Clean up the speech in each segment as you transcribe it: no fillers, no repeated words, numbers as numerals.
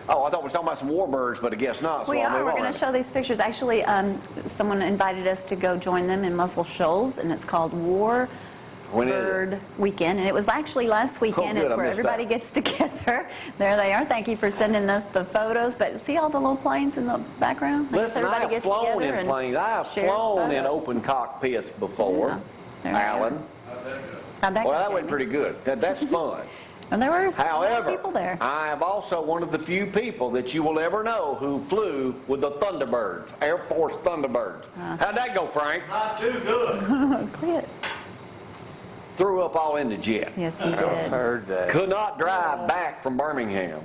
Oh, I thought we were talking about some warbirds, but I guess not. So We I'll are. move We're on. going to show these pictures. Actually, someone invited us to go join them in Muscle Shoals, and it's called War When is it? Bird Weekend. And it was actually last weekend. good, It's I where missed everybody that. gets together. There they are. Thank you for sending us the photos. But see all the little planes in the background? I guess Listen, I everybody have gets flown together in and planes. I have shares flown in photos. open cockpits before. Yeah. There you Alan. How'd that Well, go, that went Jamie? pretty good. That's fun. And there were a lot of However, people there. I am also one of the few people that you will ever know who flew with the Thunderbirds, Air Force Thunderbirds. How'd that go, Frank? Not too good. Quit. Threw up all in the jet. Yes, you I've did. heard that. Could not drive back from Birmingham.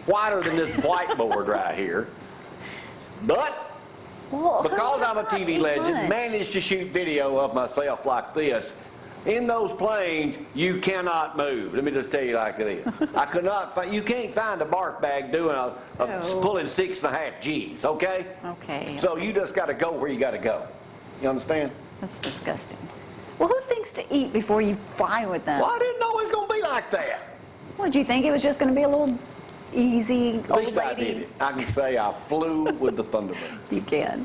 Whiter than this whiteboard right here. But Well, because I'm a TV legend, lunch? managed to shoot video of myself like this. In those planes, you cannot move. Let me just tell you like it is. I could not find, you can't find a bark bag doing No. pulling 6.5 G's, okay? Okay. So you just got to go where you got to go. You understand? That's disgusting. Well, who thinks to eat before you fly with them? Well, I didn't know it was going to be like that. What, did you think it was just going to be a little easy At old least I lady? did it. I can say I flew with the Thunderbird. You can.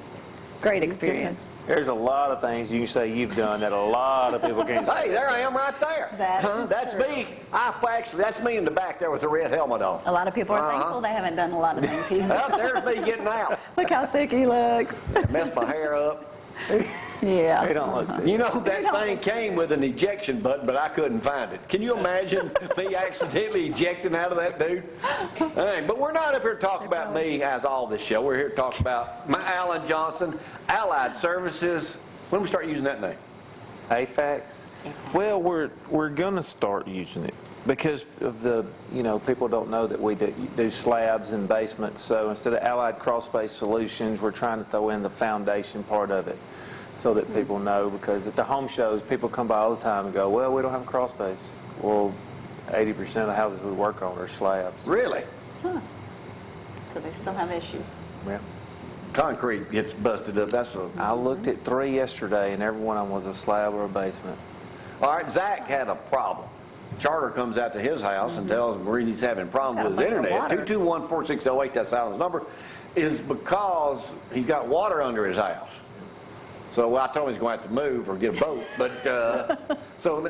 Great experience. There's a lot of things you can say you've done that a lot of people can't say. Hey, there I am right there. That is That's true. me. That's me in the back there with the red helmet on. A lot of people are Uh-huh. thankful they haven't done a lot of things he's Well, done. there's me getting out. Look how sick he looks. Messed my hair up. Yeah. They don't look good. You know, that thing came with an ejection button, but I couldn't find it. Can you imagine me accidentally ejecting out of that dude? Hey, but we're not up here to talk about me as all this show. We're here to talk about my Alan Johnson, Allied Services. When do we start using that name? AFAX? Well, we're going to start using it because of the, people don't know that we do slabs and basements. So instead of Allied Crawl Space Solutions, we're trying to throw in the foundation part of it so that people know, because at the home shows, people come by all the time and go, well, we don't have a crawl space. Well, 80% of the houses we work on are slabs. Really? So they still have issues. Yeah. Concrete gets busted up. That's a... I looked at 3 yesterday, and every one of them was a slab or a basement. All right, Zach had a problem. Charter comes out to his house and tells him he's having problems with his Got a bunch of internet. water. 221-4608, that's Alan's number, is because he's got water under his house. So I told him he's going to have to move or get a boat. But so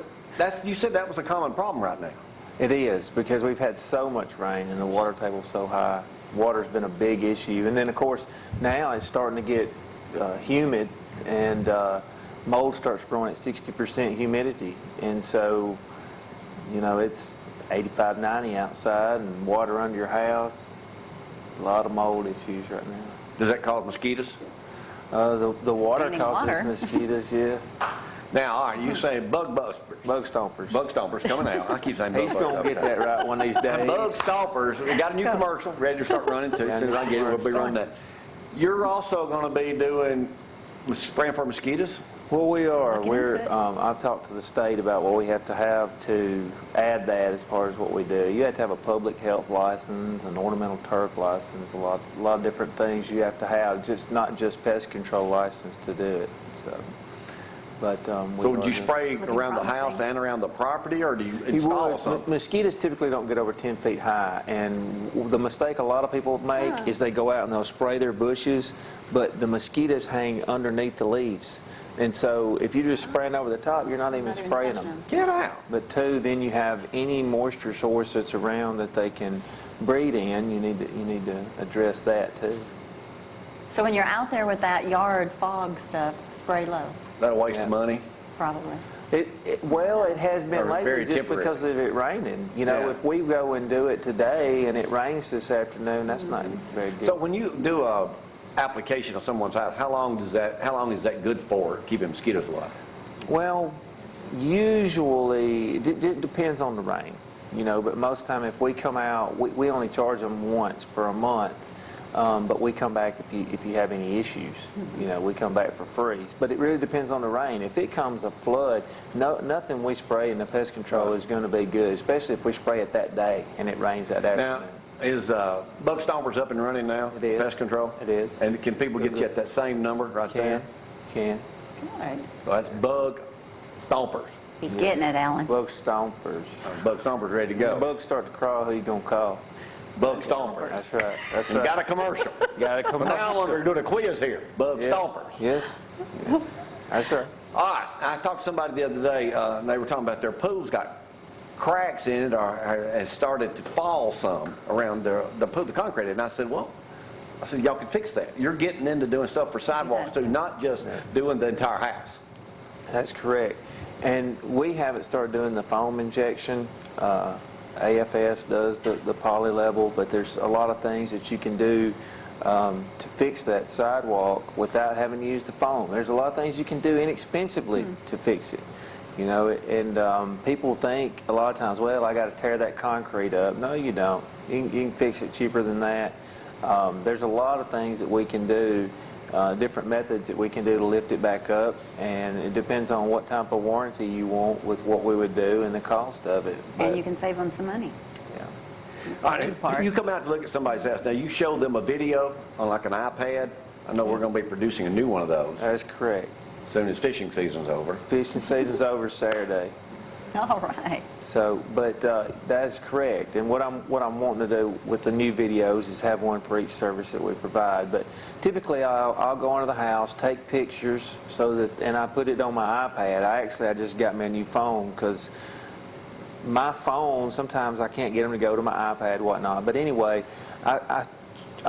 you said that was a common problem right now. It is, because we've had so much rain and the water table's so high. Water's been a big issue. And then, of course, now it's starting to get humid, and mold starts growing at 60% humidity. And so, it's 85, 90 outside and water under your house. A lot of mold issues right now. Does that cause mosquitoes? The water Standing causes water. mosquitoes, yeah. Now, all right, you say bug busters. Bug stompers. Bug stompers coming out. I keep saying bug He's busters. going to get that right one of these days. Bug stompers. We got a new commercial ready to start running too. As soon as I get it, we'll be running that. You're also going to be doing spraying for mosquitoes? Well, we are. Looking into it. I've talked to the state about what we have to have to add that as far as what we do. You have to have a public health license, an ornamental turf license, a lot of different things you have to have, not just pest control license to do it. But So would you spray It's looking around the house promising. and around the property, or do you You install would. something? Mosquitoes typically don't get over 10 feet high, and the mistake a lot of people make is they go out and they'll spray their bushes, but the mosquitoes hang underneath the leaves. And so if you're just spraying over the top, you're not even Not even spraying touching them. Get out. But 2, then you have any moisture source that's around that they can breed in. You need to address that too. So when you're out there with that yard fog stuff, spray low, That'll waste Yeah. money. probably. Well, it has been Or lately very just temporary. because of it raining. Yeah. If we go and do it today and it rains this afternoon, that's not very good. So when you do a application of someone's house, how long is that good for keeping mosquitoes alive? Well, usually it depends on the rain, but most of the time if we come out, we only charge them once for a month. But we come back if you have any issues. We come back for free. But it really depends on the rain. If it comes a flood, nothing we spray in the pest control is going to be good, especially if we spray it that day and it rains that Now, afternoon. is Bug Stompers up and running now? It is. Pest control? It is. And can people get you at that same number right there? Can. Good. So that's Bug Stompers. He's getting it, Alan. Bug stompers. Bug Stompers ready to When the go. bugs start to crawl, who you going to call? Bug Stompers. That's right. That's We right. got a commercial. Got a But now commercial. we're doing a quiz here, Bug Yeah. Stompers. Yes. Yeah. That's right. All right, I talked to somebody the other day, and they were talking about their pool's got cracks in it or has started to fall some around the pool, the concrete. And I said, well, y'all can fix that. You're getting into doing stuff for sidewalks too, not just doing the entire house. That's correct. And we haven't started doing the foam injection. AFS does the poly level, but there's a lot of things that you can do to fix that sidewalk without having to use the foam. There's a lot of things you can do inexpensively to fix it. You know, and people think a lot of times, well, I got to tear that concrete up. No, you don't. You can fix it cheaper than that. There's a lot of things that we can do, different methods that we can do to lift it back up, and it depends on what type of warranty you want with what we would do and the cost of it. And But, you can save them some money. yeah. That's All the right, good part. you come out to look at somebody's house. Now, you show them a video on like an iPad. I know we're going to be producing a new one of those That's correct. as soon as fishing season's over. Fishing season's over Saturday. All right. So, but that's correct. And what I'm wanting to do with the new videos is have one for each service that we provide. But typically, I'll go into the house, take pictures, so that, and I put it on my iPad. I just got me a new phone because my phone sometimes I can't get them to go to my iPad, whatnot. But anyway, I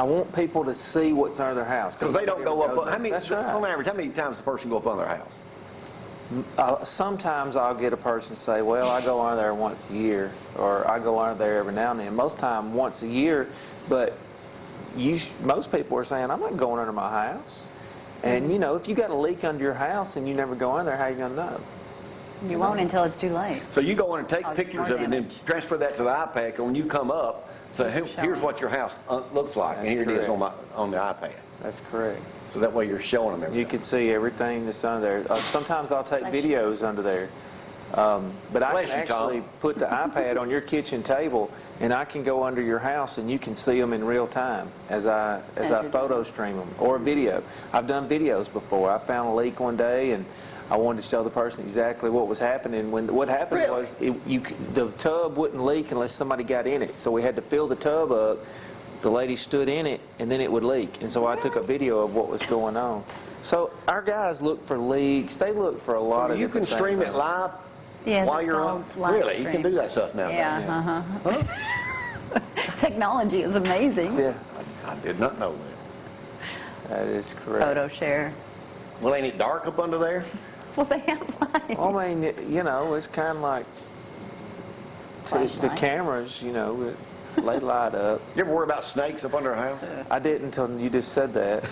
want people to see what's under their house Because they don't go up. How many, That's on right. average, how many times does the person go up on their house? Sometimes I'll get a person say, well, I go under there once a year, or I go under there every now and then. Most time once a year, but most people are saying, I'm not going under my house. And you know, if you got a leak under your house and you never go in there, how are you going to know? You won't until it's too late. So you go in and take Causes pictures more of it and then damage. transfer that to the iPad. And when you come up, say, here's what your house looks like, and That's here it is correct. on the iPad. That's correct. So that way you're showing them everything. You can see everything that's under there. Sometimes I'll take videos under there. But I Bless can you, Tom. actually put the iPad on your kitchen table, and I can go under your house, and you can see them in real time as I photo stream them, or video. I've done videos before. I found a leak one day, and I wanted to show the person exactly what was happening. What happened Really? was the tub wouldn't leak unless somebody got in it. So we had to fill the tub up. The lady stood in it, and then it would leak. And so I took a video of what was going on. So our guys look for leaks. They look for a lot of You can different stream things. it live Yes, while it's you're on. called live Really, you can stream. do that stuff now. Yeah, Huh? Technology is amazing. Yeah, I did not know that. that is correct. Photo share. Well, ain't it dark up under there? Well, they have lights. Well, I mean, you know, it's kind of like the Flashlight. cameras, you know, they light up. You ever worry about snakes up under a house? I didn't until you just said that.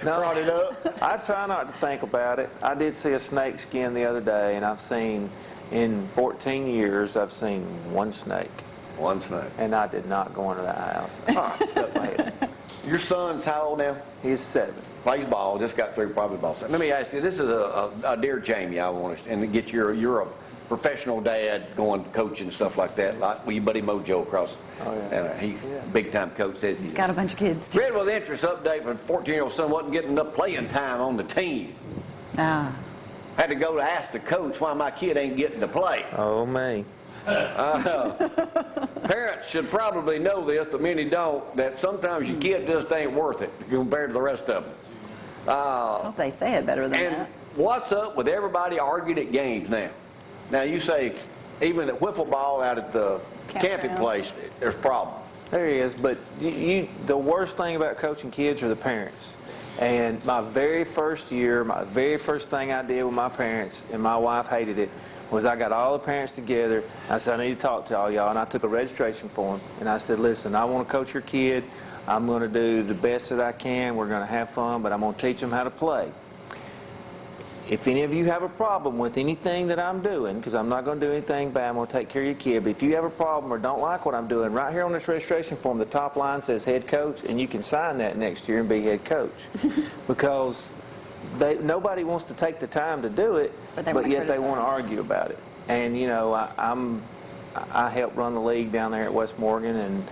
Brought it up. I try not to think about it. I did see a snake skin the other day, and I've seen, in 14 years, I've seen one snake. One snake. And I did not go into that house. Stuff my head. Your son's how old now? He's 7. Plays ball. Just got through probably ball. Let me ask you. This is a dear Jamie. I want to and to get you're a professional dad going coaching and stuff like that. Like your buddy Mojo across. Oh, yeah. And he's Yeah. big time coach. Says He's he's got a bunch of kids, too. read with interest update from 14-year-old son wasn't getting enough playing time on the team. Ah, Had to go to ask the coach why my kid ain't getting to play. Oh, me. Parents should probably know this, but many don't, that sometimes your kid just ain't worth it compared to the rest of them. I hope they say it better than And that. what's up with everybody arguing at games now? Now you say, even at wiffle ball out at the camping Campground. place, there's problems. There he is, but the worst thing about coaching kids are the parents. And my very first year, my very first thing I did with my parents, and my wife hated it, was I got all the parents together. I said, I need to talk to all y'all, and I took a registration form, and I said, listen, I want to coach your kid. I'm going to do the best that I can. We're going to have fun, but I'm going to teach them how to play. If any of you have a problem with anything that I'm doing, because I'm not going to do anything bad, I'm going to take care of your kid, but if you have a problem or don't like what I'm doing, right here on this registration form, the top line says head coach, and you can sign that next year and be head coach. Because nobody wants to take the time to do it, But they but wanna yet they want to criticize. argue about it. And, you know, I help run the league down there at West Morgan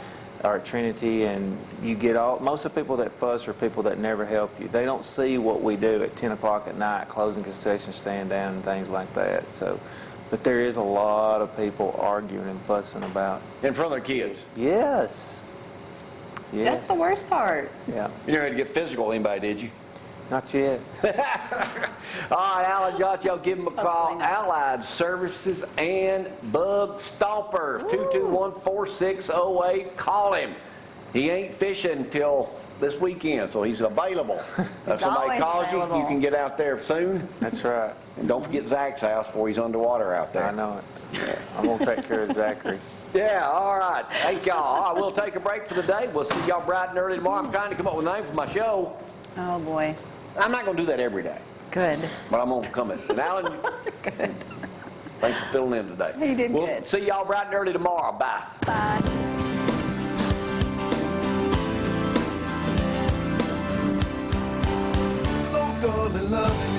or at Trinity, and you get most of the people that fuss are people that never help you. They don't see what we do at 10 o'clock at night, closing concession stand down and things like that. So But there is a lot of people arguing and fussing about. In front of their kids. Yes. Yes. That's the worst part. Yeah. You never had to get physical with anybody, did you? Not yet. All right, Alan got y'all. Give him a call. Hopefully not. Allied Services and Bug Stoppers, 221-4608. Call him. He ain't fishing till this weekend, so he's available. If somebody always calls you, available. you can get out there soon. That's right. And don't forget Zach's house before he's underwater out there. I know it. I'm going to take care of Zachary. Yeah, all right. Thank y'all. All right, we'll take a break for the day. We'll see y'all bright and early tomorrow. I'm trying to come up with a name for my show. Oh, boy. I'm not going to do that every day, Good. but I'm going to come in. And Alan, Good. thanks for filling in today. You did We'll good. see y'all bright and early tomorrow. Bye. Bye. Don't go to loving